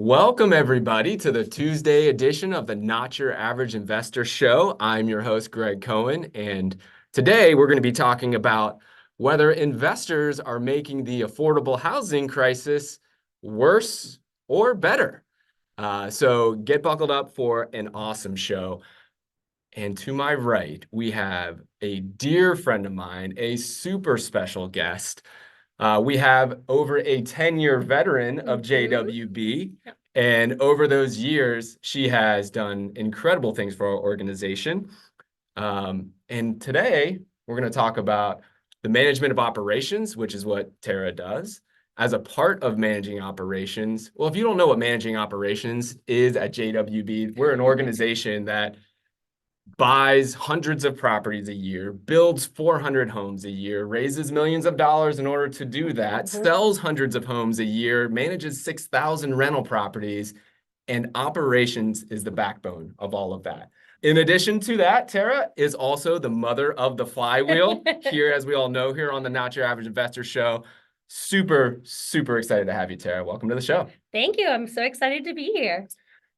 Welcome, everybody, to the Tuesday edition of the Not Your Average Investor Show. I'm your host, Gregg Cohen, and today we're going to be talking about whether investors are making the affordable housing crisis worse or better. So get buckled up for an awesome show. And to my right, we have a dear friend of mine, a super special guest. We have over a 10-year veteran of JWB, and over those years, she has done incredible things for our organization. And today, we're going to talk about the management of operations, which is what Tara does. As a part of managing operations, well, if you don't know what managing operations is at JWB, we're an organization that buys hundreds of properties a year, builds 400 homes a year, raises millions of dollars in order to do that, sells hundreds of homes a year, manages 6,000 rental properties, and operations is the backbone of all of that. In addition to that, Tara is also the mother of the flywheel here, as we all know, here on the Not Your Average Investor Show. Super, super excited to have you, Tara. Welcome to the show. Thank you. I'm so excited to be here.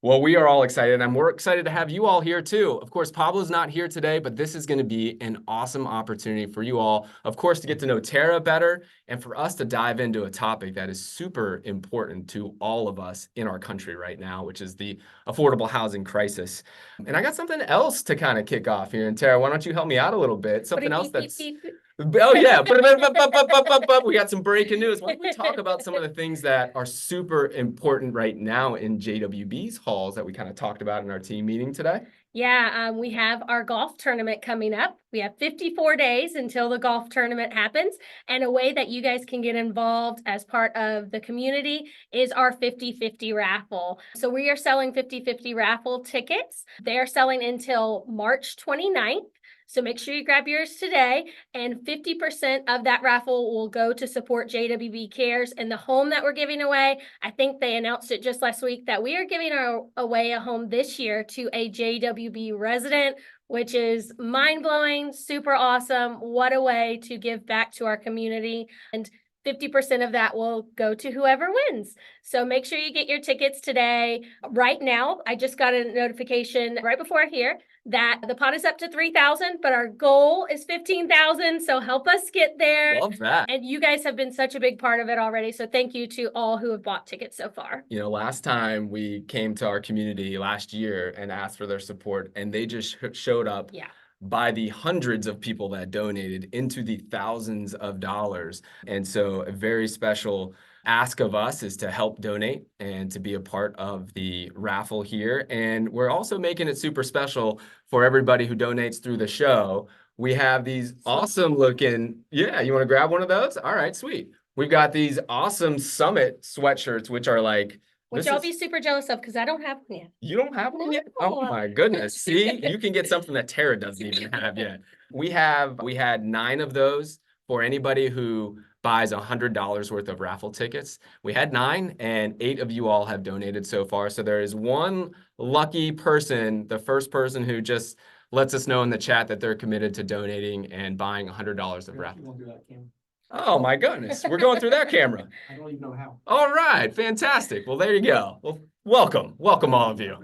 Well, we are all excited, and we're excited to have you all here too. Of course, Pablo's not here today, but this is going to be an awesome opportunity for you all, of course, to get to know Tara better and for us to dive into a topic that is super important to all of us in our country right now, which is the affordable housing crisis. And I got something else to kind of kick off here. And Tara, why don't you help me out a little bit? Something else that's... Oh, yeah. We got some breaking news. Why don't we talk about some of the things that are super important right now in JWB's halls that we kind of talked about in our team meeting today? Yeah, we have our golf tournament coming up. We have 54 days until the golf tournament happens. And a way that you guys can get involved as part of the community is our 50/50 raffle. So we are selling 50/50 raffle tickets. They are selling until March 29th. So make sure you grab yours today, and 50% of that raffle will go to support JWB Cares. And the home that we're giving away, I think they announced it just last week that we are giving away a home this year to a JWB resident, which is mind-blowing, super awesome. What a way to give back to our community. And 50% of that will go to whoever wins. So make sure you get your tickets today. Right now, I just got a notification right before here that the pot is up to 3,000, but our goal is 15,000. So help us get there. Love that. And you guys have been such a big part of it already. So thank you to all who have bought tickets so far. You know, last time we came to our community last year and asked for their support, and they just showed up. Yeah. By the hundreds of people that donated into the thousands of dollars. And so a very special ask of us is to help donate and to be a part of the raffle here. And we're also making it super special for everybody who donates through the show. We have these awesome looking, yeah, you want to grab one of those? All right, sweet. We've got these awesome Summit sweatshirts, which are like, which I'll be super jealous of because I don't have one yet. You don't have one yet? Oh my goodness. See, you can get something that Tara doesn't even have yet. We had 9 of those for anybody who buys $100 worth of raffle tickets. We had 9, and 8 of you all have donated so far. So there is one lucky person, the first person who just lets us know in the chat that they're committed to donating and buying $100 of raffle. Oh my goodness, we're going through that camera. I don't even know how. All right, fantastic. Well, there you go. Well, welcome all of you.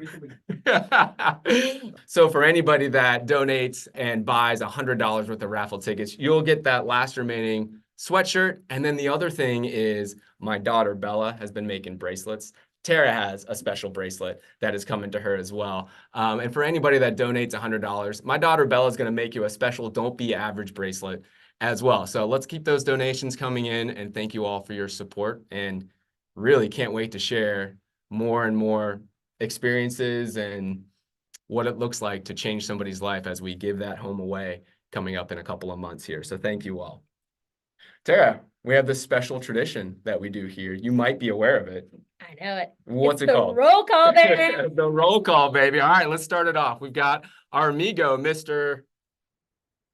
So for anybody that donates and buys $100 worth of raffle tickets, you'll get that last remaining sweatshirt. And then the other thing is my daughter, Bella, has been making bracelets. Tara has a special bracelet that is coming to her as well. And for anybody that donates $100, my daughter, Bella, is going to make you a special Don't Be Average bracelet as well. So let's keep those donations coming in, and thank you all for your support, and really can't wait to share more and more experiences and what it looks like to change somebody's life as we give that home away coming up in a couple of months here. So thank you all. Tara, we have this special tradition that we do here. You might be aware of it. I know it. What's it called? Roll call, baby. The roll call, baby. All right, let's start it off. We've got our amigo, Mr.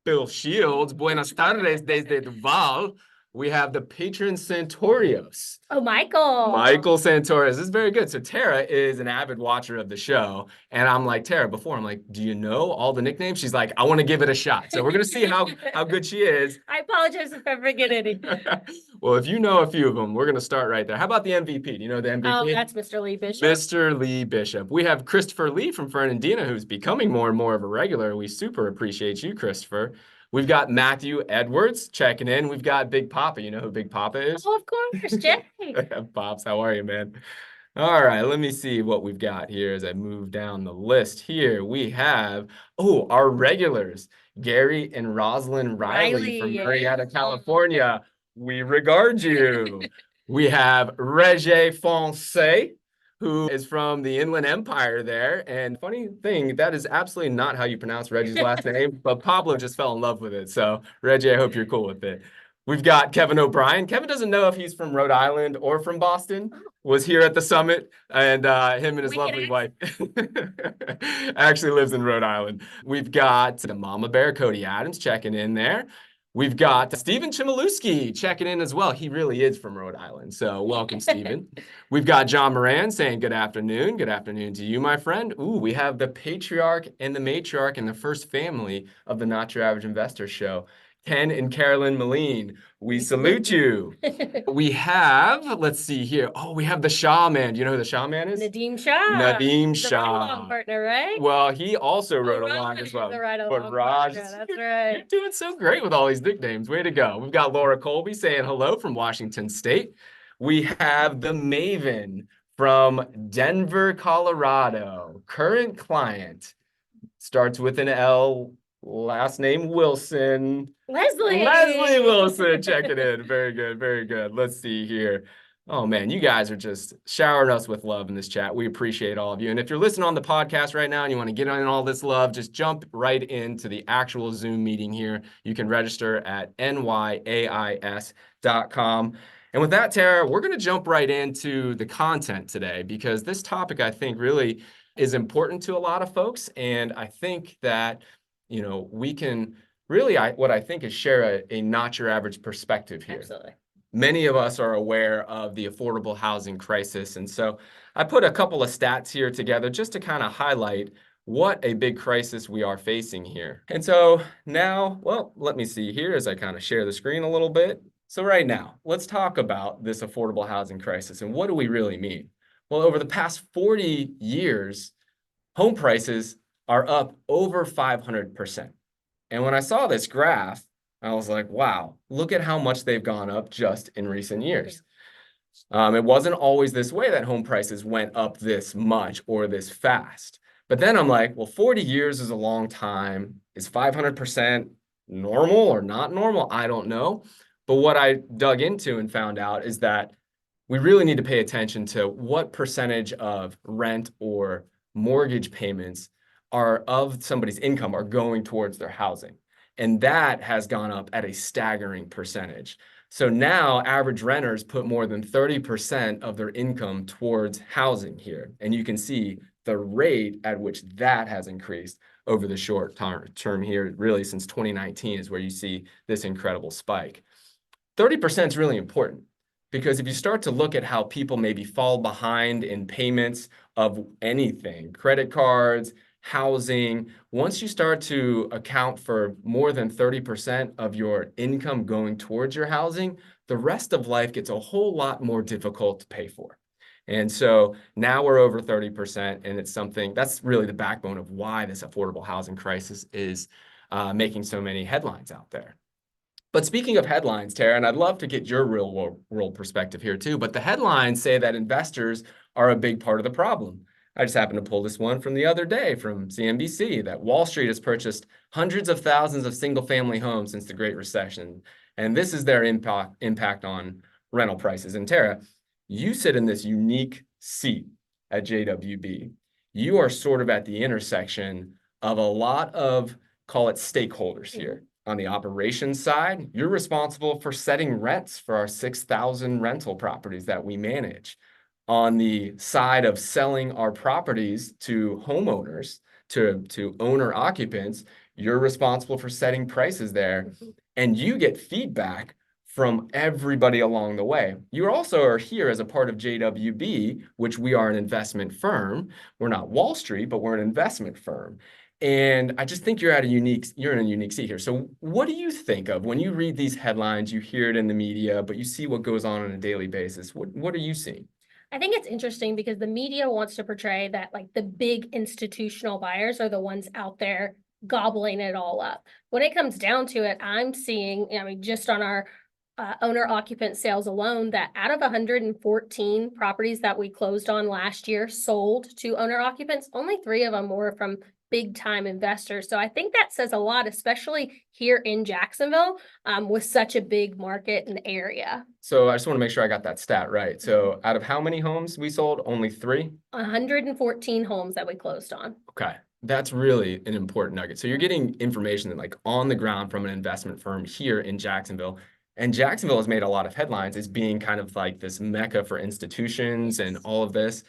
Bill Shields. Buenas tardes desde Duval. we have the patron Santorios. Oh, Michael. Michael Santoris. This is very good. So Tara is an avid watcher of the show. And I'm like, Tara, before, I'm like, do you know all the nicknames? She's like, I want to give it a shot. So we're going to see how good she is. I apologize if I forget any. Well, if you know a few of them, we're going to start right there. How about the MVP? Do you know the MVP? Oh, that's Mr. Lee Bishop. Mr. Lee Bishop. We have Christopher Lee from Fernandina, who's becoming more and more of a regular. We super appreciate you, Christopher. We've got Matthew Edwards checking in. We've got Big Papa. You know who Big Papa is? Oh, of course, Jay. Pops, how are you, man? All right, let me see what we've got here as I move down the list here. We have, our regulars, Gary and Rosalind Riley from Marietta, California. We regard you. We have Regé Foncé, who is from the Inland Empire there. And funny thing, that is absolutely not how you pronounce Reggie's last name, but Pablo just fell in love with it. So, Reggie, I hope you're cool with it. We've got Kevin O'Brien. Kevin doesn't know if he's from Rhode Island or from Boston. Was here at the summit, and him and his lovely wife actually lives in Rhode Island. We've got the Mama Bear, Cody Adams, checking in there. We've got Stephen Chmielewski checking in as well. He really is from Rhode Island, so welcome, Stephen. We've got John Moran saying good afternoon. Good afternoon to you, my friend. Ooh, we have the patriarch and the matriarch and the first family of the Not Your Average Investor show. Ken and Carolyn Moline, we salute you. We have, let's see here. Oh, we have the Shaw man. Do you know who the Shaw man is? Nadeem Shah. Nadeem The Shah. ride-along partner, right? Well, he also rode along as well. But Raj, that's right. You're doing so great with all these nicknames. Way to go. We've got Laura Colby saying hello from Washington State. We have the Maven from Denver, Colorado. Current client. Starts with an L. Last name Wilson. Leslie Wilson checking in. Very good. Very good. Let's see here. Oh, man, you guys are just showering us with love in this chat. We appreciate all of you. And if you're listening on the podcast right now and you want to get on all this love, just jump right into the actual Zoom meeting here. You can register at nyais.com. And with that, Tara, we're going to jump right into the content today because this topic, I think, really is important to a lot of folks. And I think that we can really, what I think is share a not your average perspective here. Absolutely. Many of us are aware of the affordable housing crisis. And so I put a couple of stats here together just to kind of highlight what a big crisis we are facing here. And so now, well, let me see here as I kind of share the screen a little bit. So right now, let's talk about this affordable housing crisis and what do we really mean? Well, over the past 40 years, home prices are up over 500%. And when I saw this graph, I was like, wow, look at how much they've gone up just in recent years. It wasn't always this way that home prices went up this much or this fast. But then I'm like, well, 40 years is a long time. Is 500% normal or not normal? I don't know. But what I dug into and found out is that we really need to pay attention to what percentage of rent or mortgage payments of somebody's income are going towards their housing. And that has gone up at a staggering percentage. So now average renters put more than 30% of their income towards housing here. And you can see the rate at which that has increased over the short term here, really since 2019 is where you see this incredible spike. 30% is really important because if you start to look at how people maybe fall behind in payments of anything, credit cards, housing, once you start to account for more than 30% of your income going towards your housing, the rest of life gets a whole lot more difficult to pay for. And so now we're over 30%, and it's something that's really the backbone of why this affordable housing crisis is making so many headlines out there. But speaking of headlines, Tara, and I'd love to get your real world perspective here too, but the headlines say that investors are a big part of the problem. I just happened to pull this one from the other day from CNBC that Wall Street has purchased hundreds of thousands of single-family homes since the Great Recession. And this is their impact on rental prices. And Tara, you sit in this unique seat at JWB. You are sort of at the intersection of a lot of, call it stakeholders here. On the operations side, you're responsible for setting rents for our 6,000 rental properties that we manage. On the side of selling our properties to homeowners, to owner occupants, you're responsible for setting prices there. And you get feedback from everybody along the way. You also are here as a part of JWB, which we are an investment firm. We're not Wall Street, but we're an investment firm. And I just think you're in a unique seat here. So what do you think of when you read these headlines, you hear it in the media, but you see what goes on a daily basis? What are you seeing? I think it's interesting because the media wants to portray that like the big institutional buyers are the ones out there gobbling it all up. When it comes down to it, I'm seeing, I mean, just on our owner occupant sales alone, that out of 114 properties that we closed on last year sold to owner occupants, only 3 of them were from big time investors. So I think that says a lot, especially here in Jacksonville, with such a big market and area. So I just want to make sure I got that stat right. So out of how many homes we sold? Only 3? 114 homes that we closed on. Okay. That's really an important nugget. So you're getting information that like on the ground from an investment firm here in Jacksonville. And Jacksonville has made a lot of headlines as being kind of like this mecca for institutions and all of this.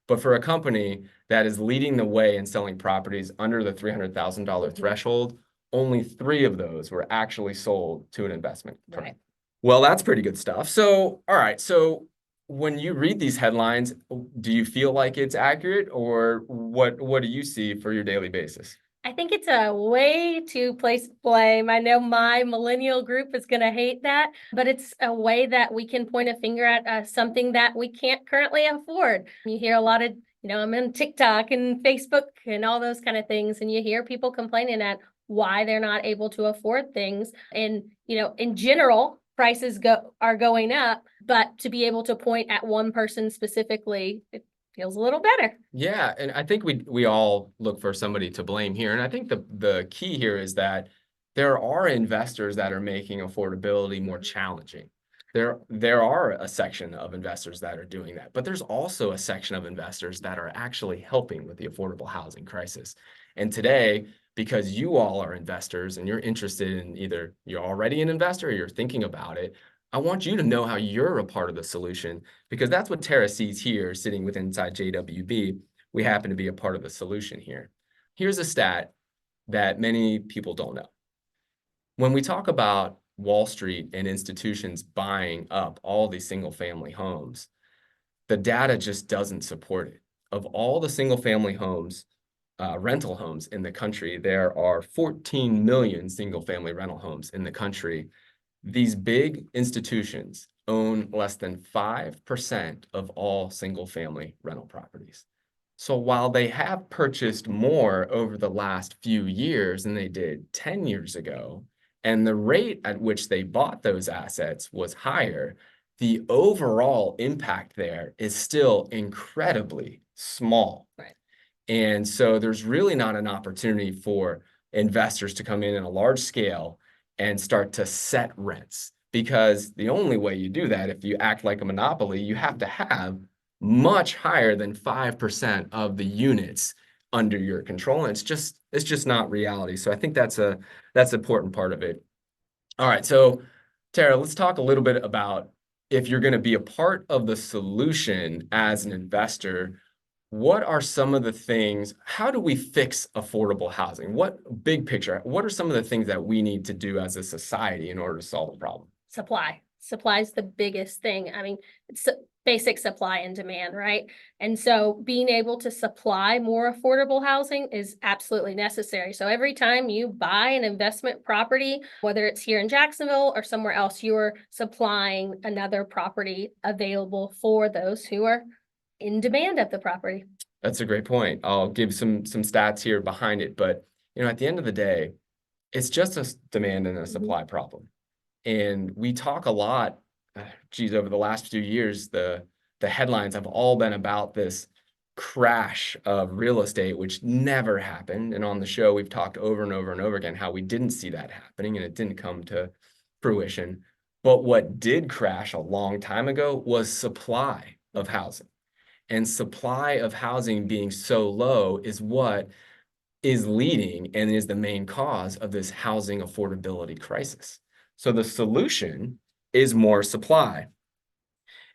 But for a company that is leading the way in selling properties under the $300,000 threshold, only 3 of those were actually sold to an investment firm. Right. Well, that's pretty good stuff. So, all right. So when you read these headlines, do you feel like it's accurate, or what do you see for your daily basis? I think it's a way to place blame. I know my millennial group is going to hate that, but it's a way that we can point a finger at something that we can't currently afford. You hear a lot of, I'm in TikTok and Facebook and all those kind of things, and you hear people complaining at why they're not able to afford things. And, in general, prices are going up, but to be able to point at one person specifically, it feels a little better. Yeah, and I think we all look for somebody to blame here. And I think the key here is that there are investors that are making affordability more challenging. There are a section of investors that are doing that, but there's also a section of investors that are actually helping with the affordable housing crisis. And today, because you all are investors and you're interested in either you're already an investor or you're thinking about it, I want you to know how you're a part of the solution, because that's what Tara sees here sitting within inside JWB. We happen to be a part of the solution here. Here's a stat that many people don't know. When we talk about Wall Street and institutions buying up all these single family homes, the data just doesn't support it. Of all the single family homes, rental homes in the country, there are 14 million single family rental homes in the country. These big institutions own less than 5% of all single family rental properties. So while they have purchased more over the last few years than they did 10 years ago, and the rate at which they bought those assets was higher, the overall impact there is still incredibly small. Right. And so there's really not an opportunity for investors to come in a large scale and start to set rents, because the only way you do that, if you act like a monopoly, you have to have much higher than 5% of the units under your control. And it's just not reality. So I think that's an important part of it. All right. So Tara, let's talk a little bit about, if you're going to be a part of the solution as an investor, what are some of the things, how do we fix affordable housing? What big picture, what are some of the things that we need to do as a society in order to solve the problem? Supply is the biggest thing. I mean, it's basic supply and demand, right? And so being able to supply more affordable housing is absolutely necessary. So every time you buy an investment property, whether it's here in Jacksonville or somewhere else, you're supplying another property available for those who are in demand of the property. That's a great point. I'll give some stats here behind it, but at the end of the day, it's just a demand and a supply problem. And we talk a lot, over the last few years, the headlines have all been about this crash of real estate, which never happened. And on the show, we've talked over and over and over again how we didn't see that happening and it didn't come to fruition. But what did crash a long time ago was supply of housing. And supply of housing being so low is what is leading and is the main cause of this housing affordability crisis. So the solution is more supply.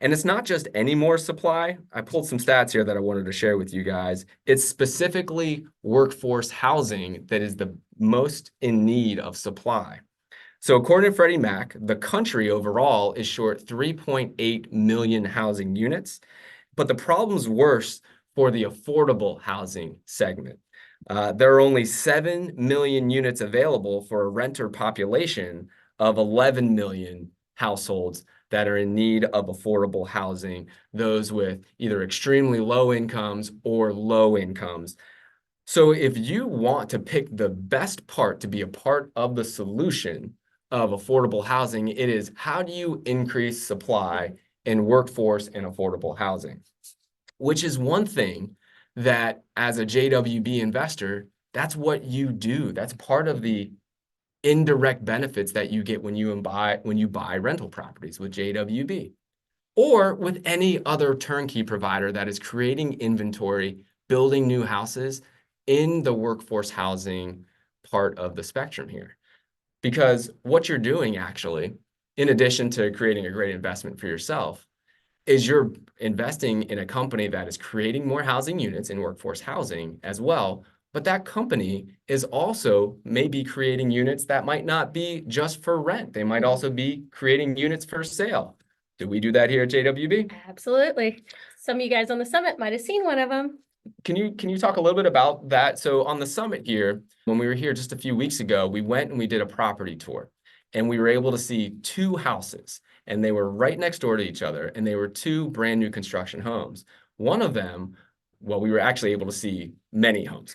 And it's not just any more supply. I pulled some stats here that I wanted to share with you guys. It's specifically workforce housing that is the most in need of supply. So according to Freddie Mac, the country overall is short 3.8 million housing units, but the problem's worse for the affordable housing segment. There are only 7 million units available for a renter population of 11 million households that are in need of affordable housing, those with either extremely low incomes or low incomes. So if you want to pick the best part to be a part of the solution of affordable housing, it is how do you increase supply in workforce and affordable housing? Which is one thing that as a JWB investor, that's what you do. That's part of the indirect benefits that you get when you buy rental properties with JWB or with any other turnkey provider that is creating inventory, building new houses in the workforce housing part of the spectrum here. Because what you're doing actually, in addition to creating a great investment for yourself, is you're investing in a company that is creating more housing units in workforce housing as well. But that company is also maybe creating units that might not be just for rent. They might also be creating units for sale. Do we do that here at JWB? Absolutely. Some of you guys on the summit might have seen one of them. Can you talk a little bit about that? So on the summit here, when we were here just a few weeks ago, we went and we did a property tour and we were able to see two houses and they were right next door to each other and they were two brand new construction homes. One of them, well, we were actually able to see many homes.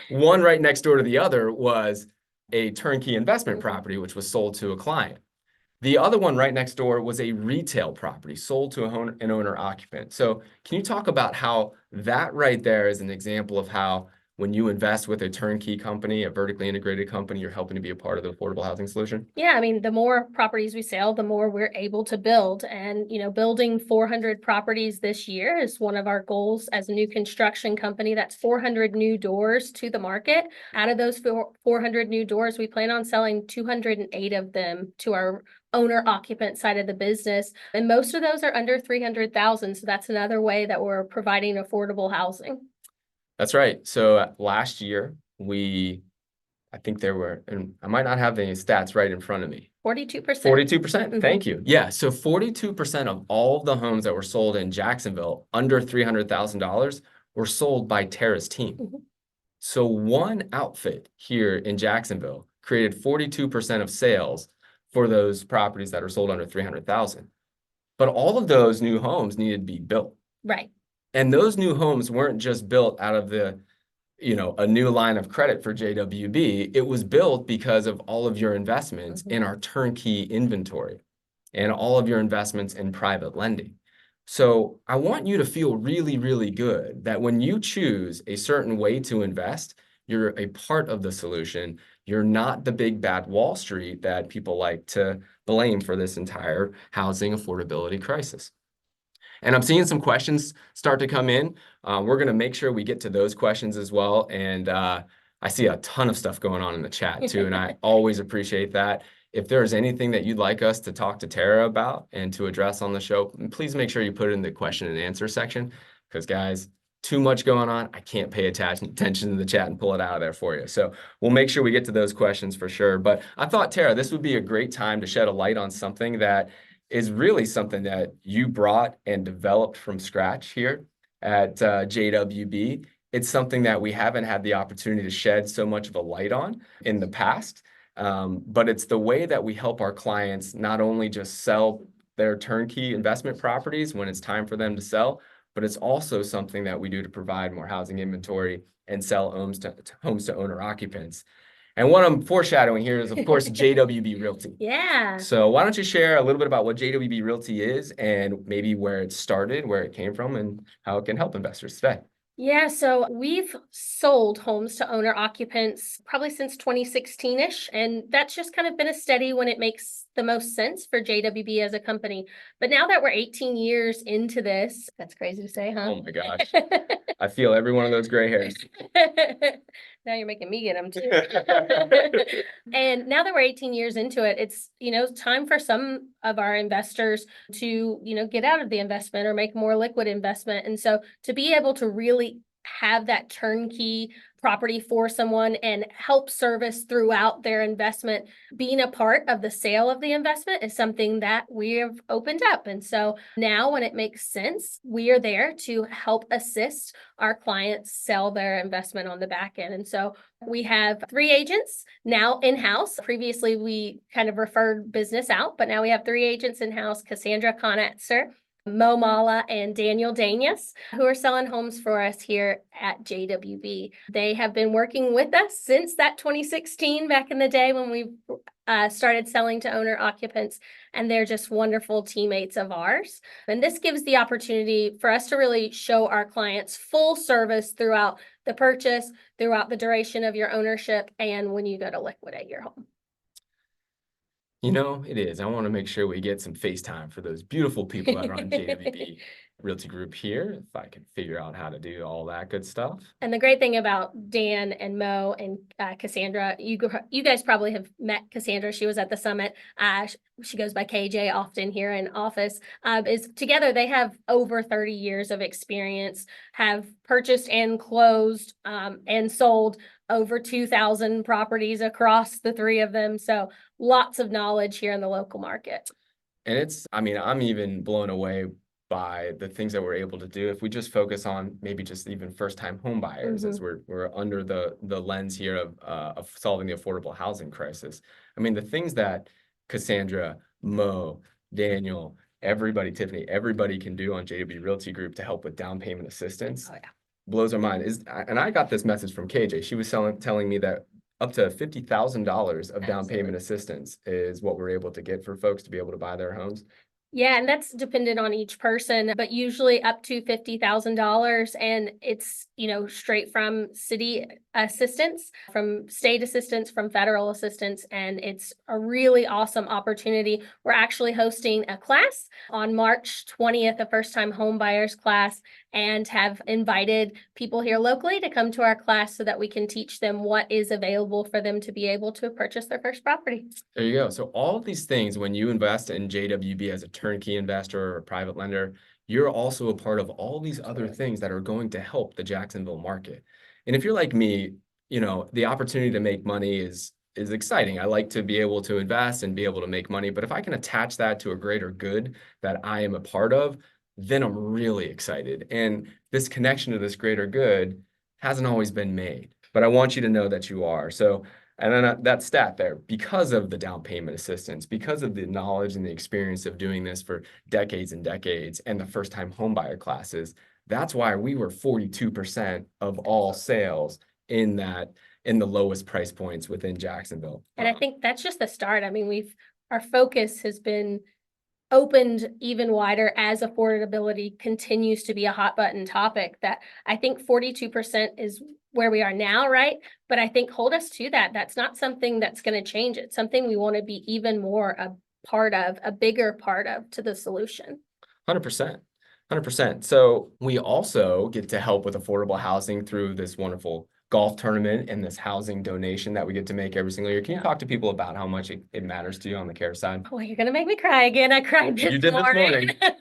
One right next door to the other was a turnkey investment property, which was sold to a client. The other one right next door was a retail property sold to an owner occupant. So can you talk about how that right there is an example of how when you invest with a turnkey company, a vertically integrated company, you're helping to be a part of the affordable housing solution? Yeah, I mean, the more properties we sell, the more we're able to build. And, building 400 properties this year is one of our goals as a new construction company. That's 400 new doors to the market. Out of those 400 new doors, we plan on selling 208 of them to our owner occupant side of the business. And most of those are under 300,000. So that's another way that we're providing affordable housing. That's right. So last year, I think there were, and I might not have the stats right in front of me. 42%. 42%. Thank you. Yeah. So 42% of all of the homes that were sold in Jacksonville under $300,000 were sold by Tara's team. So one outfit here in Jacksonville created 42% of sales for those properties that are sold under 300,000. But all of those new homes needed to be built. Right. And those new homes weren't just built out of a new line of credit for JWB. It was built because of all of your investments in our turnkey inventory and all of your investments in private lending. So I want you to feel really, really good that when you choose a certain way to invest, you're a part of the solution. You're not the big bad Wall Street that people like to blame for this entire housing affordability crisis. And I'm seeing some questions start to come in. We're going to make sure we get to those questions as well. And I see a ton of stuff going on in the chat too, and I always appreciate that. If there's anything that you'd like us to talk to Tara about and to address on the show, please make sure you put it in the question and answer section because guys, too much going on. I can't pay attention to the chat and pull it out of there for you. So we'll make sure we get to those questions for sure. But I thought, Tara, this would be a great time to shed a light on something that is really something that you brought and developed from scratch here at JWB. It's something that we haven't had the opportunity to shed so much of a light on in the past, but it's the way that we help our clients not only just sell their turnkey investment properties when it's time for them to sell, but it's also something that we do to provide more housing inventory and sell homes to owner occupants. And what I'm foreshadowing here is, of course, JWB Realty. Yeah. So why don't you share a little bit about what JWB Realty is and maybe where it started, where it came from, and how it can help investors today? Yeah, so we've sold homes to owner occupants probably since 2016-ish, and that's just kind of been a steady when it makes the most sense for JWB as a company. But now that we're 18 years into this, that's crazy to say, huh? Oh my gosh. I feel every one of those gray hairs. Now you're making me get them too. And now that we're 18 years into it, it's, time for some of our investors to, get out of the investment or make more liquid investment. And so to be able to really have that turnkey property for someone and help service throughout their investment. Being a part of the sale of the investment is something that we have opened up. And so now when it makes sense, we are there to help assist our clients sell their investment on the back end. And so we have 3 agents now in-house. Previously, we kind of referred business out, but now we have 3 agents in-house: Cassandra Conetzer, Mo Mala, and Daniel Danius, who are selling homes for us here at JWB. They have been working with us since that 2016, back in the day when we started selling to owner occupants, and they're just wonderful teammates of ours. And this gives the opportunity for us to really show our clients full service throughout the purchase, throughout the duration of your ownership, and when you go to liquidate your home. You know, it is. I want to make sure we get some FaceTime for those beautiful people that are on JWB Realty Group here, if I can figure out how to do all that good stuff. And the great thing about Dan and Mo and Cassandra, you guys probably have met Cassandra. She was at the summit. She goes by KJ often here in office. Is together they have over 30 years of experience, have purchased and closed and sold over 2,000 properties across the 3 of them. So lots of knowledge here in the local market. And I'm even blown away by the things that we're able to do if we just focus on maybe just even first-time home buyers, as we're under the lens here of solving the affordable housing crisis. I mean, the things that Cassandra, Mo, Daniel, everybody, Tiffany, everybody can do on JWB Realty Group to help with down payment assistance. Oh, yeah. Blows our mind. And I got this message from KJ. She was telling me that up to $50,000 of down payment assistance is what we're able to get for folks to be able to buy their homes. Yeah, and that's dependent on each person, but usually up to $50,000. And it's, straight from city assistance, from state assistance, from federal assistance. And it's a really awesome opportunity. We're actually hosting a class on March 20th, a first-time home buyers class, and have invited people here locally to come to our class so that we can teach them what is available for them to be able to purchase their first property. There you go. So all of these things, when you invest in JWB as a turnkey investor or a private lender, you're also a part of all these other things that are going to help the Jacksonville market. And if you're like me, the opportunity to make money is exciting. I like to be able to invest and be able to make money, but if I can attach that to a greater good that I am a part of, then I'm really excited. And this connection to this greater good hasn't always been made, but I want you to know that you are. So, and then that stat there, because of the down payment assistance, because of the knowledge and the experience of doing this for decades and decades, and the first-time homebuyer classes, that's why we were 42% of all sales in the lowest price points within Jacksonville. And I think that's just the start. I mean, our focus has been opened even wider as affordability continues to be a hot button topic. That I think 42% is where we are now, right? But I think hold us to that. That's not something that's going to change. It's something we want to be even more a part of, a bigger part of to the solution. 100%. 100%. So we also get to help with affordable housing through this wonderful golf tournament and this housing donation that we get to make every single year. Can you talk to people about how much it matters to you on the care side? Oh, you're going to make me cry again. I cried this morning. This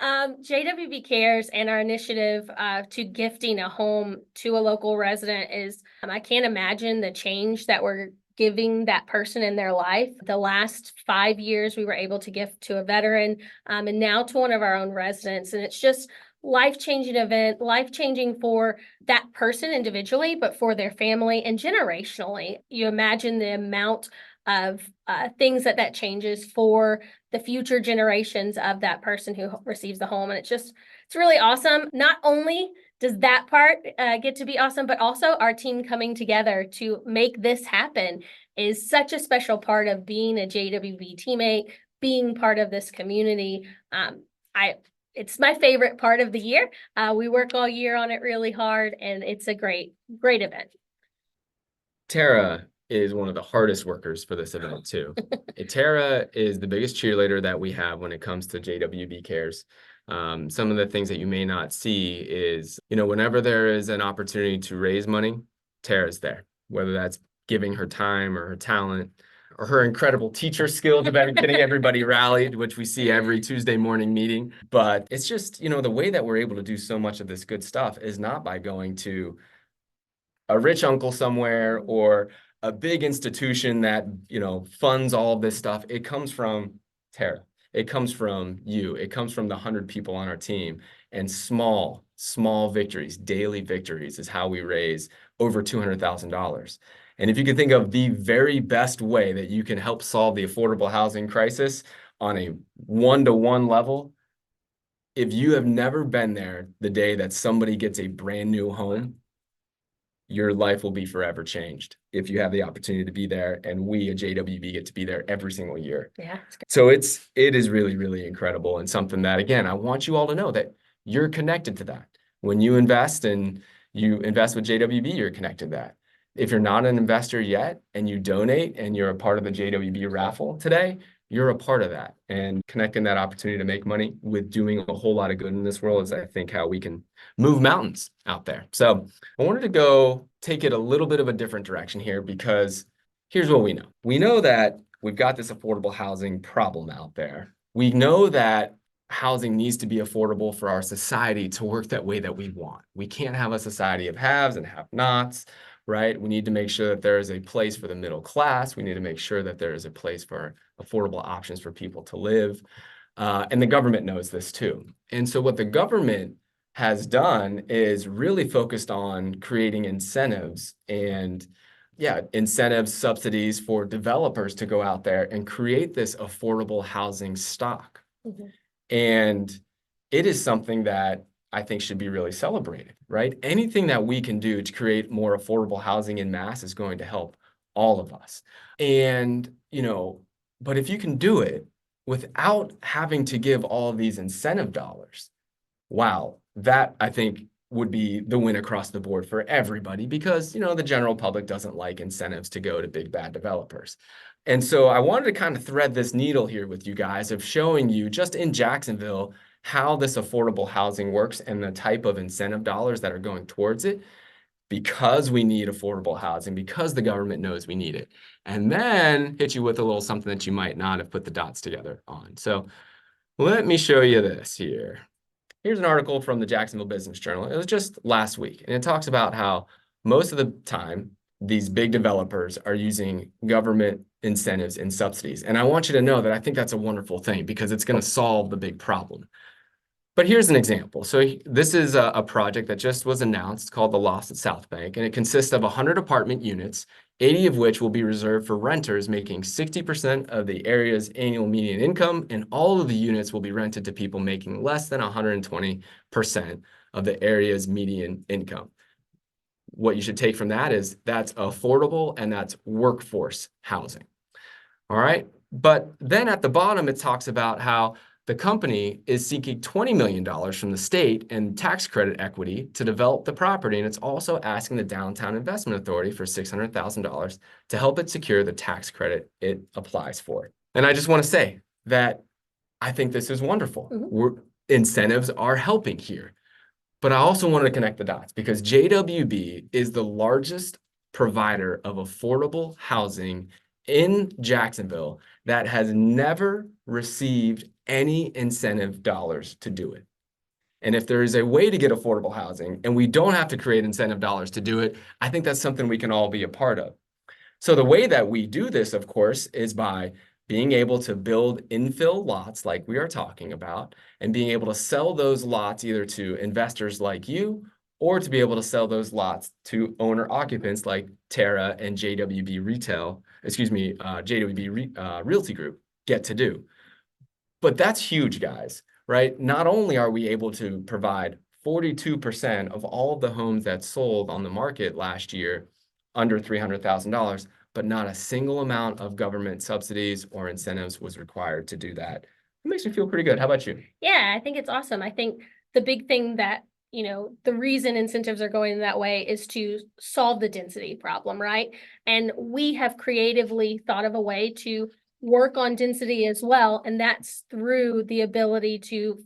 morning. JWB Cares and our initiative to gifting a home to a local resident is, I can't imagine the change that we're giving that person in their life. The last 5 years, we were able to gift to a veteran and now to one of our own residents. And it's just life-changing event, life-changing for that person individually, but for their family and generationally. You imagine the amount of things that changes for the future generations of that person who receives the home. And it's really awesome. Not only does that part get to be awesome, but also our team coming together to make this happen is such a special part of being a JWB teammate, being part of this community. It's my favorite part of the year. We work all year on it really hard, and it's a great, great event. Tara is one of the hardest workers for this event too. Tara is the biggest cheerleader that we have when it comes to JWB Cares. Some of the things that you may not see is, whenever there is an opportunity to raise money, Tara's there, whether that's giving her time or her talent or her incredible teacher skills about getting everybody rallied, which we see every Tuesday morning meeting. But it's just, the way that we're able to do so much of this good stuff is not by going to a rich uncle somewhere or a big institution that, funds all of this stuff. It comes from Tara. It comes from you. It comes from the 100 people on our team. And small victories, daily victories is how we raise over $200,000. And if you can think of the very best way that you can help solve the affordable housing crisis on a one-to-one level, if you have never been there the day that somebody gets a brand new home, your life will be forever changed if you have the opportunity to be there. And we at JWB get to be there every single year. Yeah. So it is really, really incredible, and something that, again, I want you all to know that you're connected to that. When you invest with JWB, you're connected to that. If you're not an investor yet and you donate and you're a part of the JWB raffle today, you're a part of that. And connecting that opportunity to make money with doing a whole lot of good in this world is, I think, how we can move mountains out there. So I wanted to go take it a little bit of a different direction here, because here's what we know. We know that we've got this affordable housing problem out there. We know that housing needs to be affordable for our society to work that way that we want. We can't have a society of haves and have-nots, right? We need to make sure that there is a place for the middle class. We need to make sure that there is a place for affordable options for people to live. And the government knows this too. And so what the government has done is really focused on creating incentives and incentives, subsidies for developers to go out there and create this affordable housing stock. Mm-hmm. And it is something that I think should be really celebrated, right? Anything that we can do to create more affordable housing in mass is going to help all of us. And, but if you can do it without having to give all of these incentive dollars, wow, that I think would be the win across the board for everybody, because, the general public doesn't like incentives to go to big bad developers. And so I wanted to kind of thread this needle here with you guys of showing you just in Jacksonville how this affordable housing works and the type of incentive dollars that are going towards it, because we need affordable housing, because the government knows we need it. And then hit you with a little something that you might not have put the dots together on. So let me show you this here. Here's an article from the Jacksonville Business Journal. It was just last week, and it talks about how most of the time these big developers are using government incentives and subsidies. And I want you to know that I think that's a wonderful thing, because it's going to solve the big problem. But here's an example. So this is a project that just was announced called The Loft at South Bank, and it consists of 100 apartment units, 80 of which will be reserved for renters making 60% of the area's annual median income, and all of the units will be rented to people making less than 120% of the area's median income. What you should take from that is that's affordable and that's workforce housing. All right. But then at the bottom, it talks about how the company is seeking $20 million from the state and tax credit equity to develop the property. And it's also asking the Downtown Investment Authority for $600,000 to help it secure the tax credit it applies for. And I just want to say that I think this is wonderful. Mm-hmm. Incentives are helping here. But I also want to connect the dots, because JWB is the largest provider of affordable housing in Jacksonville that has never received any incentive dollars to do it. And if there is a way to get affordable housing and we don't have to create incentive dollars to do it, I think that's something we can all be a part of. So the way that we do this, of course, is by being able to build infill lots like we are talking about, and being able to sell those lots either to investors like you, or to be able to sell those lots to owner occupants like Tara and JWB Realty Group get to do. But that's huge, guys, right? Not only are we able to provide 42% of all of the homes that sold on the market last year under $300,000, but not a single amount of government subsidies or incentives was required to do that. It makes me feel pretty good. How about you? Yeah, I think it's awesome. I think the big thing that, the reason incentives are going that way is to solve the density problem, right? And we have creatively thought of a way to work on density as well. And that's through the ability to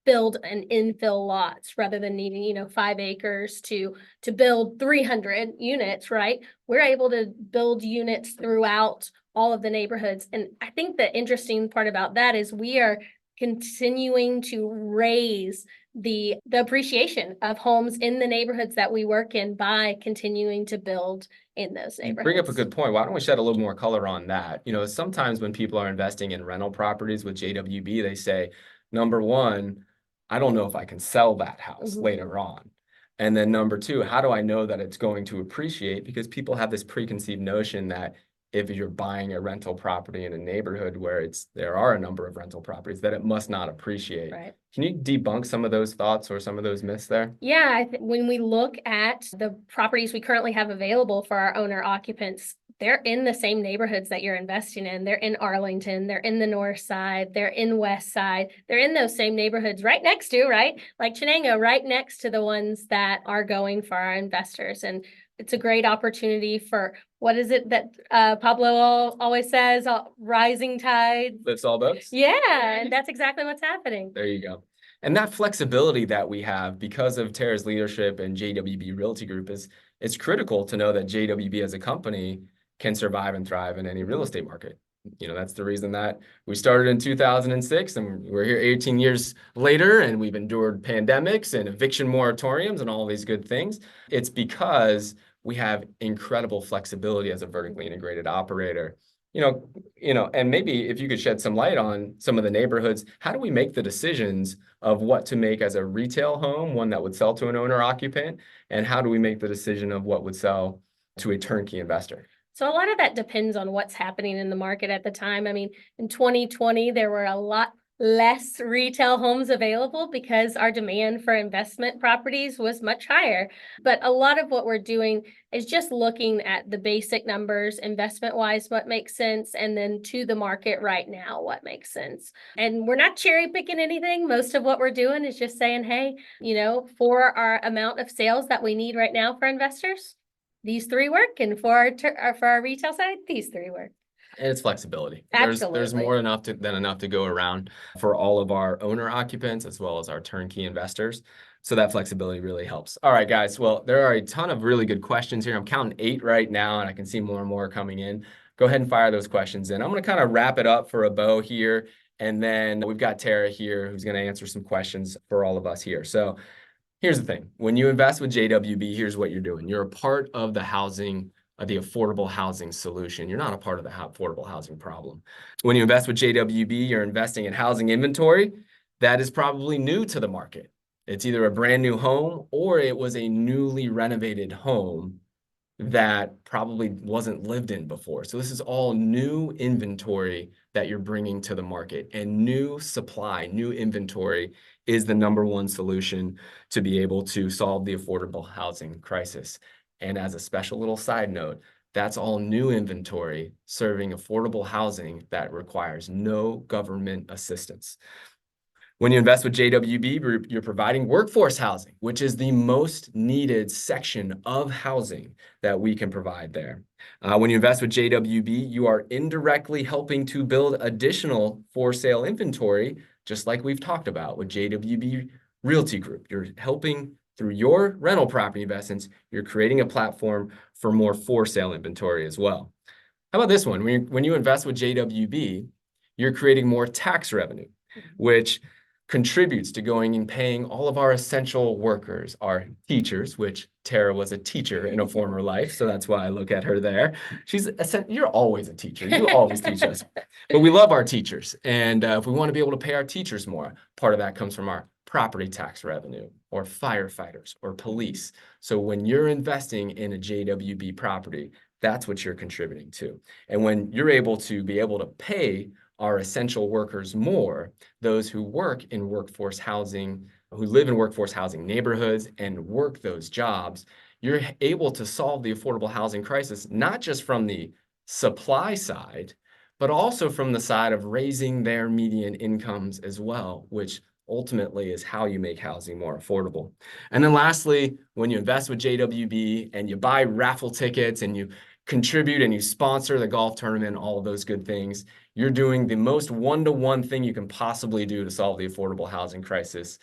build an infill lots rather than needing, 5 acres to build 300 units, right? We're able to build units throughout all of the neighborhoods. And I think the interesting part about that is we are continuing to raise the appreciation of homes in the neighborhoods that we work in by continuing to build in those You neighborhoods. bring up a good point. Why don't we shed a little more color on that? Sometimes when people are investing in rental properties with JWB, they say, number one, I don't know if I can sell that house later on. And then number two, how do I know that it's going to appreciate? Because people have this preconceived notion that if you're buying a rental property in a neighborhood where there are a number of rental properties, that it must not appreciate. Right. Can you debunk some of those thoughts or some of those myths there? Yeah, when we look at the properties we currently have available for our owner occupants, they're in the same neighborhoods that you're investing in. They're in Arlington, they're in the north side, they're in west side. They're in those same neighborhoods right next to, right? Like Chenango, right next to the ones that are going for our investors. And it's a great opportunity for, what is it that Pablo always says, rising tide Lifts all boats? Yeah, and that's exactly what's happening. There you go. And that flexibility that we have because of Tara's leadership and JWB Realty Group it's critical to know that JWB as a company can survive and thrive in any real estate market. That's the reason that we started in 2006 and we're here 18 years later, and we've endured pandemics and eviction moratoriums and all these good things. It's because we have incredible flexibility as a vertically integrated operator. And maybe if you could shed some light on some of the neighborhoods, how do we make the decisions of what to make as a retail home, one that would sell to an owner occupant, and how do we make the decision of what would sell to a turnkey investor? So a lot of that depends on what's happening in the market at the time. I mean, in 2020, there were a lot less retail homes available because our demand for investment properties was much higher. But a lot of what we're doing is just looking at the basic numbers, investment-wise, what makes sense, and then to the market right now, what makes sense. And we're not cherry picking anything. Most of what we're doing is just saying, hey, for our amount of sales that we need right now for investors, these three work, and for our retail side, these three work. And it's flexibility. Absolutely. There's more than enough to go around for all of our owner occupants as well as our turnkey investors. So that flexibility really helps. All right, guys. Well, there are a ton of really good questions here. I'm counting 8 right now, and I can see more and more coming in. Go ahead and fire those questions in. I'm going to kind of wrap it up for a bow here. And then we've got Tara here who's going to answer some questions for all of us here. So here's the thing. When you invest with JWB, here's what you're doing. You're a part of the affordable housing solution. You're not a part of the affordable housing problem. When you invest with JWB, you're investing in housing inventory that is probably new to the market. It's either a brand new home or it was a newly renovated home that probably wasn't lived in before. So this is all new inventory that you're bringing to the market, and new supply, new inventory is the #1 solution to be able to solve the affordable housing crisis. And as a special little side note, that's all new inventory serving affordable housing that requires no government assistance. When you invest with JWB, you're providing workforce housing, which is the most needed section of housing that we can provide there. When you invest with JWB, you are indirectly helping to build additional for sale inventory, just like we've talked about with JWB Realty Group. You're helping through your rental property investments, you're creating a platform for more for sale inventory as well. How about this one? When you invest with JWB, you're creating more tax revenue, which contributes to going and paying all of our essential workers, our teachers, which Tara was a teacher in a former life, so that's why I look at her there. You're always a teacher. You always teach us. But we love our teachers, and if we want to be able to pay our teachers more, part of that comes from our property tax revenue, or firefighters, or police. So when you're investing in a JWB property, that's what you're contributing to. And when you're able to pay our essential workers more, those who work in workforce housing, who live in workforce housing neighborhoods and work those jobs, you're able to solve the affordable housing crisis, not just from the supply side, but also from the side of raising their median incomes as well, which ultimately is how you make housing more affordable. And then lastly, when you invest with JWB and you buy raffle tickets and you contribute and you sponsor the golf tournament, all of those good things, you're doing the most one-to-one thing you can possibly do to solve the affordable housing crisis,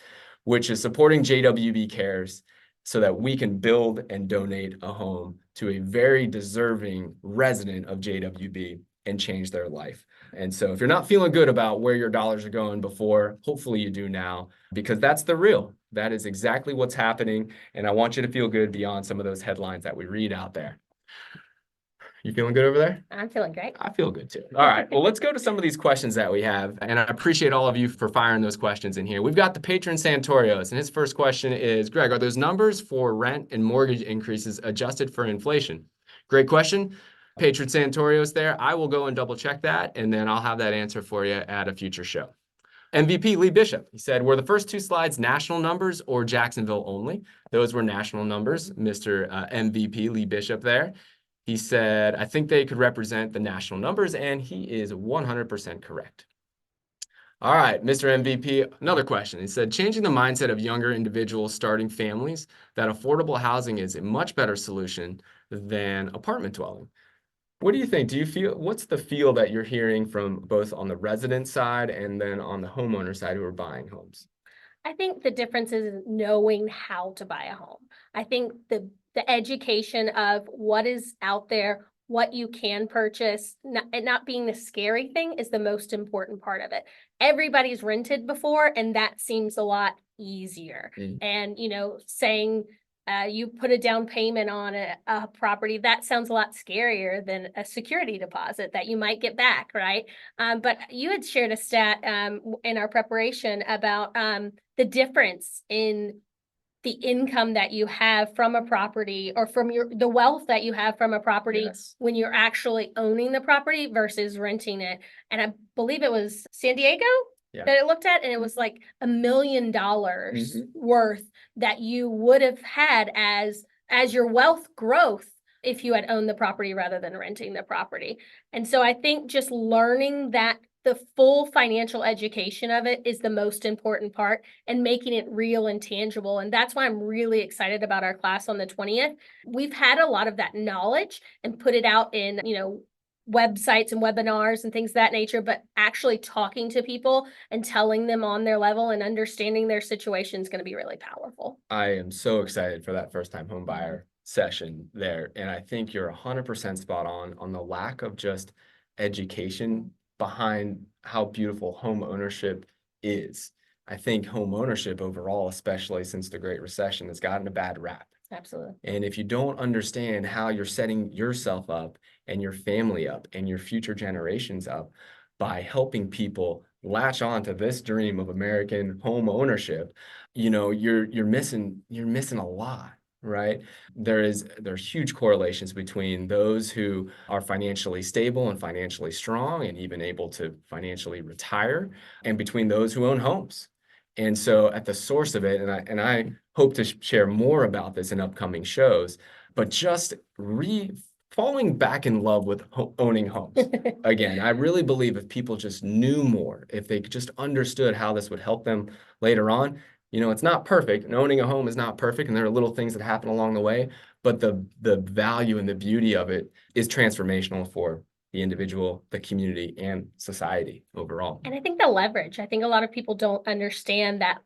which is supporting JWB Cares so that we can build and donate a home to a very deserving resident of JWB and change their life. And so if you're not feeling good about where your dollars are going before, hopefully you do now, because that's the real. That is exactly what's happening. And I want you to feel good beyond some of those headlines that we read out there. You feeling good over there? I'm feeling great. I feel good too. All right. Well, let's go to some of these questions that we have. And I appreciate all of you for firing those questions in here. We've got the patron Santorios. And his first question is, Greg, are those numbers for rent and mortgage increases adjusted for inflation? Great question. Patron Santorios there. I will go and double check that. And then I'll have that answer for you at a future show. MVP Lee Bishop, he said, were the first two slides national numbers or Jacksonville only? Those were national numbers, Mr. MVP Lee Bishop there. He said, I think they could represent the national numbers, and he is 100% correct. All right, Mr. MVP, another question. He said, changing the mindset of younger individuals starting families, that affordable housing is a much better solution than apartment dwelling. What do you think? Do you feel, what's the feel that you're hearing from both on the resident side and then on the homeowner side who are buying homes? I think the difference is knowing how to buy a home. I think the education of what is out there, what you can purchase, and not being the scary thing is the most important part of it. Everybody's rented before, and that seems a lot easier. And, saying you put a down payment on a property, that sounds a lot scarier than a security deposit that you might get back, right? But you had shared a stat in our preparation about the difference in the income that you have from a property or from the wealth that you have from a property Yes. when you're actually owning the property versus renting it. And I believe it was San Diego that it looked at, and it was like $1 million worth that you would have had as your wealth growth if you had owned the property rather than renting the property. And so I think just learning that the full financial education of it is the most important part, and making it real and tangible. And that's why I'm really excited about our class on the 20th. We've had a lot of that knowledge and put it out in, websites and webinars and things of that nature, but actually talking to people and telling them on their level and understanding their situation is going to be really powerful. I am so excited for that first-time home buyer session there. And I think you're 100% spot on the lack of just education behind how beautiful home ownership is. I think home ownership overall, especially since the Great Recession, has gotten a bad rap. Absolutely. And if you don't understand how you're setting yourself up and your family up and your future generations up by helping people latch on to this dream of American home ownership, you're missing a lot. Right? There's huge correlations between those who are financially stable and financially strong and even able to financially retire, and between those who own homes. And so at the source of it, and I hope to share more about this in upcoming shows, but just falling back in love with owning homes. Again, I really believe if people just knew more, if they just understood how this would help them later on. It's not perfect, and owning a home is not perfect, and there are little things that happen along the way, but the value and the beauty of it is transformational for the individual, the community, and society overall. And I think the leverage, I think a lot of people don't understand that,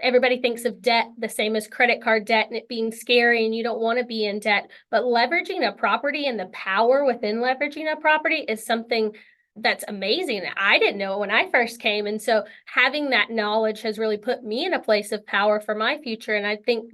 everybody thinks of debt the same as credit card debt and it being scary and you don't want to be in debt, but leveraging a property and the power within leveraging a property is something that's amazing. I didn't know when I first came. And so having that knowledge has really put me in a place of power for my future. And I think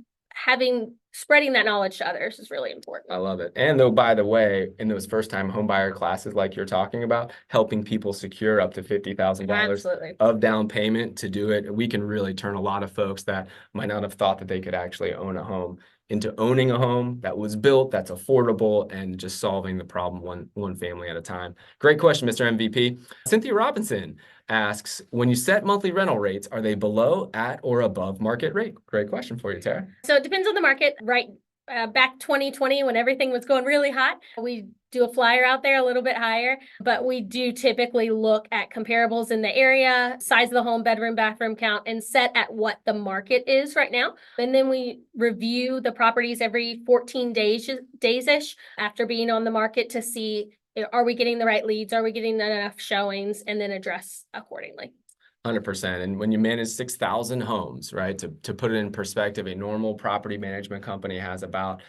spreading that knowledge to others is really important. I love it. And though, by the way, in those first-time homebuyer classes like you're talking about, helping people secure up to $50,000 of down payment to do it, we can really turn a lot of folks that might not have thought that they could actually own a home into owning a home that was built, that's affordable, and just solving the problem one family at a time. Great question, Mr. MVP. Cynthia Robinson asks, when you set monthly rental rates, are they below, at, or above market rate? Great question for you, Tara. So it depends on the market, right? Back 2020, when everything was going really hot, we do a flyer out there a little bit higher, but we do typically look at comparables in the area, size of the home, bedroom, bathroom count, and set at what the market is right now. And then we review the properties every 14 days-ish after being on the market to see, are we getting the right leads? Are we getting enough showings? And then address accordingly. 100%. And when you manage 6,000 homes, right, to put it in perspective, a normal property management company has about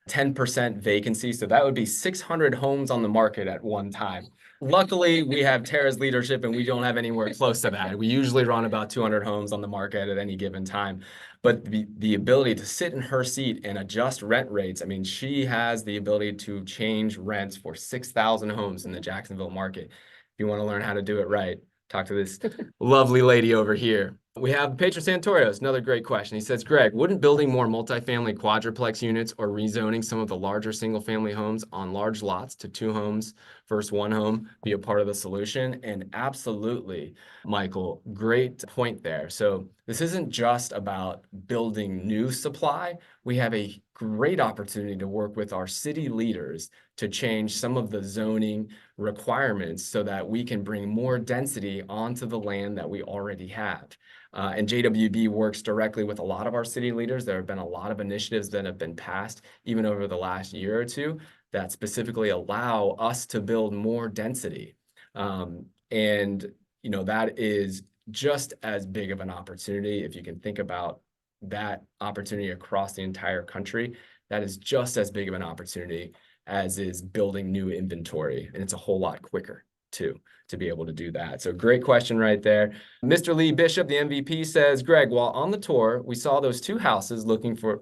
10% vacancy. So that would be 600 homes on the market at one time. Luckily, we have Tara's leadership and we don't have anywhere close to that. We usually run about 200 homes on the market at any given time. But the ability to sit in her seat and adjust rent rates, I mean, she has the ability to change rents for 6,000 homes in the Jacksonville market. If you want to learn how to do it right, talk to this lovely lady over here. We have Pedro Santorios, another great question. He says, Greg, wouldn't building more multifamily quadruplex units or rezoning some of the larger single-family homes on large lots to 2 homes versus 1 home be a part of the solution? And absolutely, Michael, great point there. So this isn't just about building new supply. We have a great opportunity to work with our city leaders to change some of the zoning requirements so that we can bring more density onto the land that we already have. And JWB works directly with a lot of our city leaders. There have been a lot of initiatives that have been passed even over the last year or two that specifically allow us to build more density. And, you know, that is just as big of an opportunity. If you can think about that opportunity across the entire country, that is just as big of an opportunity as is building new inventory. And it's a whole lot quicker too, to be able to do that. So great question right there. Mr. Lee Bishop, the MVP, says, Greg, while on the tour, we saw those 2 houses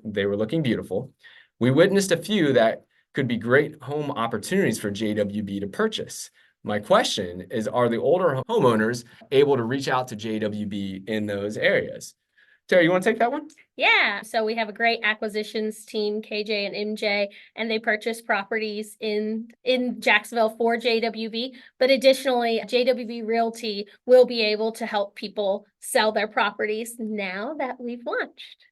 they were looking beautiful. We witnessed a few that could be great home opportunities for JWB to purchase. My question is, are the older homeowners able to reach out to JWB in those areas? Tara, you want to take that one? Yeah, so we have a great acquisitions team, KJ and MJ, and they purchase properties in Jacksonville for JWB. But additionally, JWB Realty will be able to help people sell their properties now that we've launched.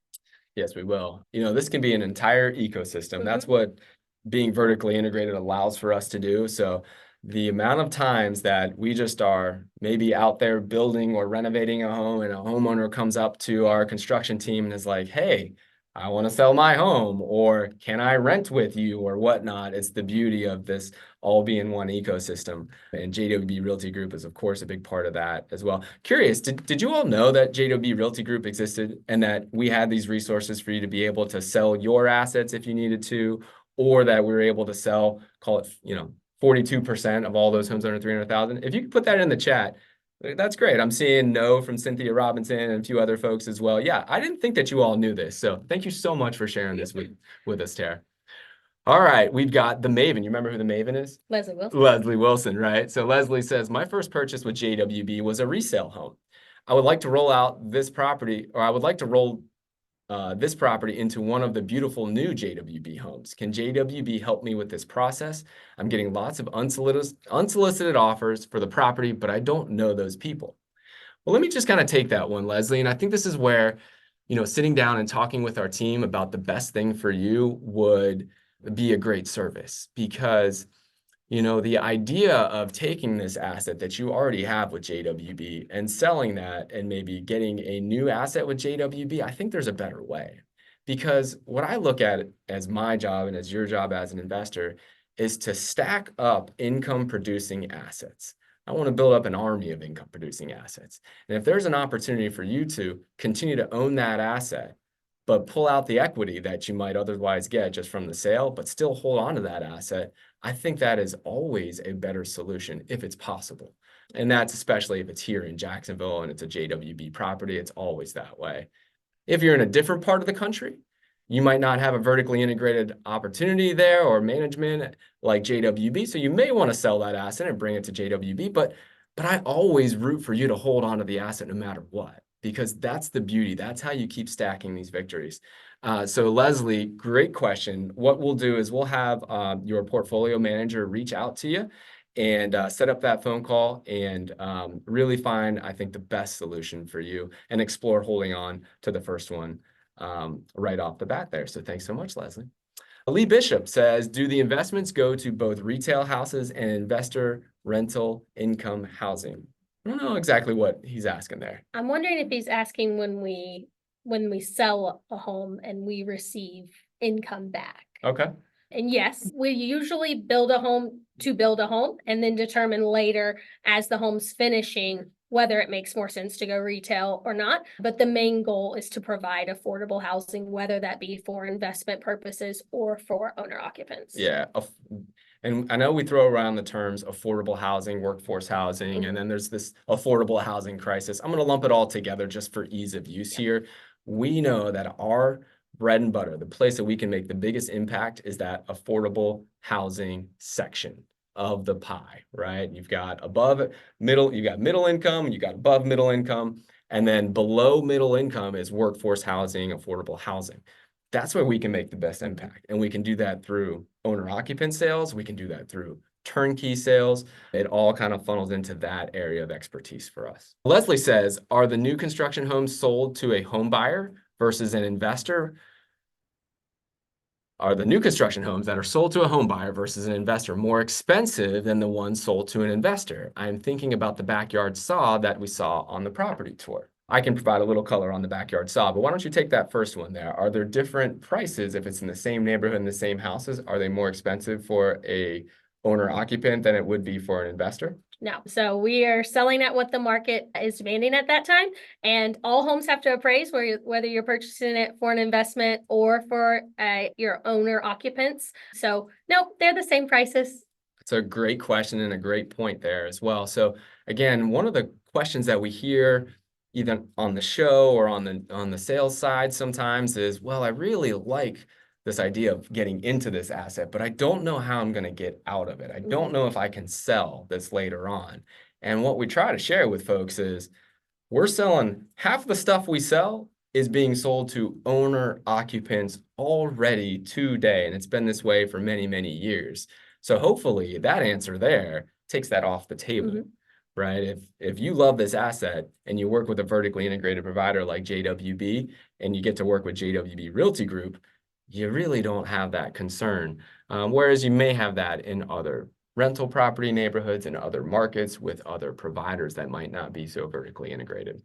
Yes, we will. You know, this can be an entire ecosystem. That's what being vertically integrated allows for us to do. So the amount of times that we just are maybe out there building or renovating a home and a homeowner comes up to our construction team and is like, hey, I want to sell my home, or can I rent with you or whatnot? It's the beauty of this all being one ecosystem. And JWB Realty Group is, of course, a big part of that as well. Curious, did you all know that JWB Realty Group existed and that we had these resources for you to be able to sell your assets if you needed to, or that we were able to sell, call it, you know, 42% of all those homes under 300,000. If you could put that in the chat, that's great. I'm seeing no from Cynthia Robinson and a few other folks as well. Yeah, I didn't think that you all knew this. So thank you so much for sharing this with us, Tara. All right, we've got the Maven. You remember who the Maven is? Leslie Wilson. Leslie Wilson, right? So Leslie says, my first purchase with JWB was a resale home. I would like to roll out this property, or I would like to roll this property into one of the beautiful new JWB homes. Can JWB help me with this process? I'm getting lots of unsolicited offers for the property, but I don't know those people. Well, let me just kind of take that one, Leslie. And I think this is where, you know, sitting down and talking with our team about the best thing for you would be a great service, because you know, the idea of taking this asset that you already have with JWB and selling that and maybe getting a new asset with JWB, I think there's a better way. Because what I look at as my job and as your job as an investor is to stack up income producing assets. I want to build up an army of income producing assets. And if there's an opportunity for you to continue to own that asset, but pull out the equity that you might otherwise get just from the sale, but still hold on to that asset, I think that is always a better solution if it's possible. And that's especially if it's here in Jacksonville and it's a JWB property, it's always that way. If you're in a different part of the country, you might not have a vertically integrated opportunity there or management like JWB. So you may want to sell that asset and bring it to JWB, but I always root for you to hold on to the asset no matter what, because that's the beauty. That's how you keep stacking these victories. So Leslie, great question. What we'll do is we'll have your portfolio manager reach out to you and set up that phone call and really find, I think, the best solution for you and explore holding on to the first one right off the bat there. So thanks so much, Leslie. Lee Bishop says, do the investments go to both retail houses and investor rental income housing? I don't know exactly what he's asking there. I'm wondering if he's asking when we sell a home and we receive income back. Okay. And yes, we usually build a home and then determine later as the home's finishing whether it makes more sense to go retail or not. But the main goal is to provide affordable housing, whether that be for investment purposes or for owner occupants. Yeah. And I know we throw around the terms affordable housing, workforce housing, and then there's this affordable housing crisis. I'm going to lump it all together just for ease of use here. We know that our bread and butter, the place that we can make the biggest impact, is that affordable housing section of the pie, right? You've got middle income, you got above middle income, and then below middle income is workforce housing, affordable housing. That's where we can make the best impact. And we can do that through owner occupant sales. We can do that through turnkey sales. It all kind of funnels into that area of expertise for us. Leslie says, are the new construction homes sold to a home buyer versus an investor? Are the new construction homes that are sold to a home buyer versus an investor more expensive than the ones sold to an investor? I'm thinking about the backyard saw that we saw on the property tour. I can provide a little color on the backyard saw, but why don't you take that first one there? Are there different prices if it's in the same neighborhood and the same houses? Are they more expensive for a owner occupant than it would be for an investor? No. So we are selling at what the market is demanding at that time. And all homes have to appraise whether you're purchasing it for an investment or for your owner occupants. So no, they're the same prices. It's a great question and a great point there as well. So again, one of the questions that we hear either on the show or on the sales side sometimes is, well, I really like this idea of getting into this asset, but I don't know how I'm going to get out of it. I don't know if I can sell this later on. And what we try to share with folks is we're selling half the stuff we sell is being sold to owner occupants already today. And it's been this way for many, many years. So hopefully that answer there takes that off the table. Right? If you love this asset and you work with a vertically integrated provider like JWB and you get to work with JWB Realty Group, you really don't have that concern. Whereas you may have that in other rental property neighborhoods and other markets with other providers that might not be so vertically integrated.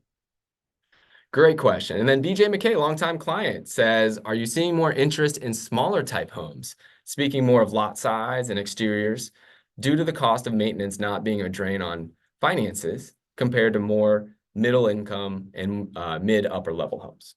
Great question. And then BJ McKay, longtime client, says, are you seeing more interest in smaller type homes? Speaking more of lot size and exteriors, due to the cost of maintenance not being a drain on finances compared to more middle income and mid upper level homes?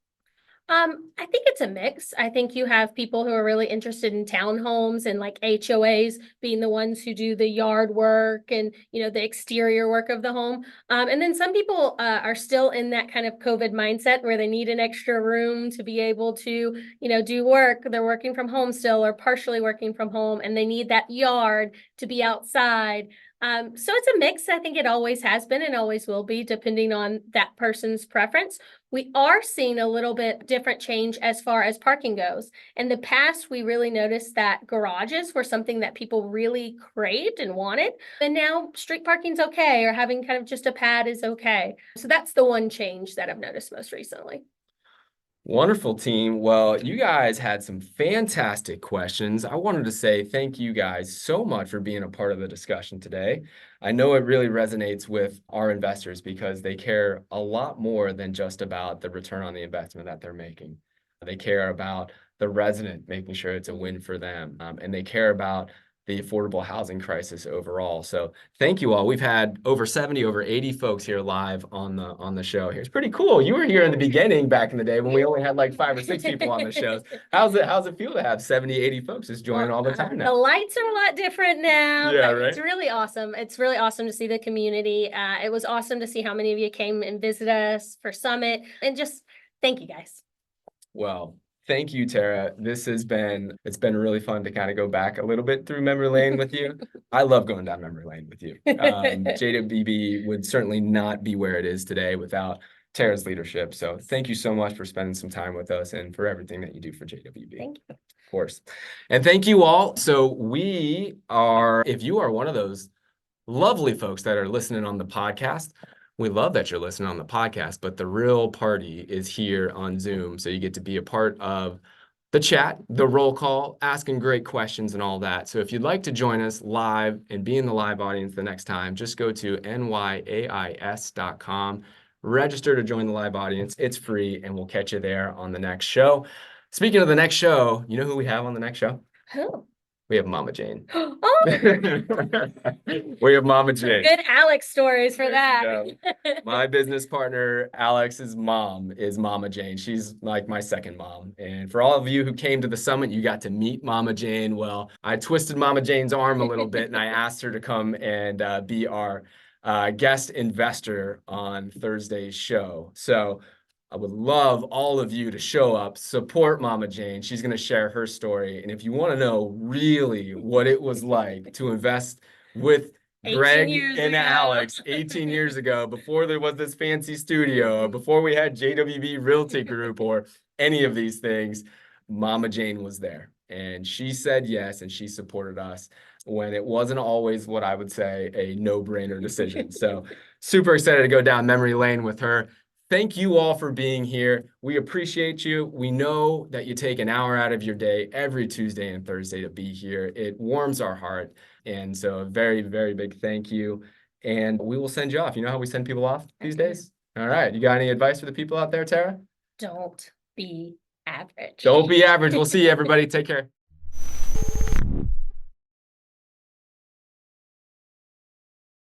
I think it's a mix. I think you have people who are really interested in townhomes and like HOAs being the ones who do the yard work and, the exterior work of the home. And then some people are still in that kind of COVID mindset where they need an extra room to be able to, do work. They're working from home still or partially working from home, and they need that yard to be outside. So it's a mix. I think it always has been and always will be, depending on that person's preference. We are seeing a little bit different change as far as parking goes. In the past, we really noticed that garages were something that people really craved and wanted. And now street parking's okay, or having kind of just a pad is okay. So that's the one change that I've noticed most recently. Wonderful, team. Well, you guys had some fantastic questions. I wanted to say thank you guys so much for being a part of the discussion today. I know it really resonates with our investors because they care a lot more than just about the return on the investment that they're making. They care about the resident, making sure it's a win for them, and they care about the affordable housing crisis overall. So thank you all. We've had over 80 folks here live on the show here. It's pretty cool. You were here in the beginning back in the day when we only had like 5 or 6 people on the shows. How's it feel to have 80 folks just joining all the time now? The lights are a lot different now. Yeah, but right? It's really awesome. It's really awesome to see the community. It was awesome to see how many of you came and visit us for Summit, and just thank you guys. Well, thank you, Tara. It's been really fun to kind of go back a little bit through memory lane with you. I love going down memory lane with you. JWB would certainly not be where it is today without Tara's leadership. So thank you so much for spending some time with us and for everything that you do for JWB. Thank you. Of course. And thank you all. So if you are one of those lovely folks that are listening on the podcast, we love that you're listening on the podcast, but the real party is here on Zoom. So you get to be a part of the chat, the roll call, asking great questions and all that. So if you'd like to join us live and be in the live audience the next time, just go to nyais.com, register to join the live audience. It's free, and we'll catch you there on the next show. Speaking of the next show, you know who we have on the next show? Who? We have Mama Jane. Oh, We have Mama Jane. good Alex stories for There that. you My business partner, Alex's mom, is Mama Jane. She's like my second mom. And for all of you who came to the summit, you got to meet Mama Jane. Well, I twisted Mama Jane's arm a little bit and I asked her to come and be our guest investor on Thursday's show. So I would love all of you to show up, support Mama Jane. She's going to share her story. And if you want to know really what it was like to invest with 18 Gregg years and ago. Alex 18 years ago, before there was this fancy studio, before we had JWB Realty Group or any of these things, Mama Jane was there. And she said yes, and she supported us when it wasn't always what I would say a no-brainer decision. So super excited to go down memory lane with her. Thank you all for being here. We appreciate you. We know that you take an hour out of your day every Tuesday and Thursday to be here. It warms our heart. And so a very, very big thank you. And we will send you off. You know how we send people off these days? All right. You got any advice for the people out there, Tara? Don't be average. Don't be average. We'll see you, everybody. Take care.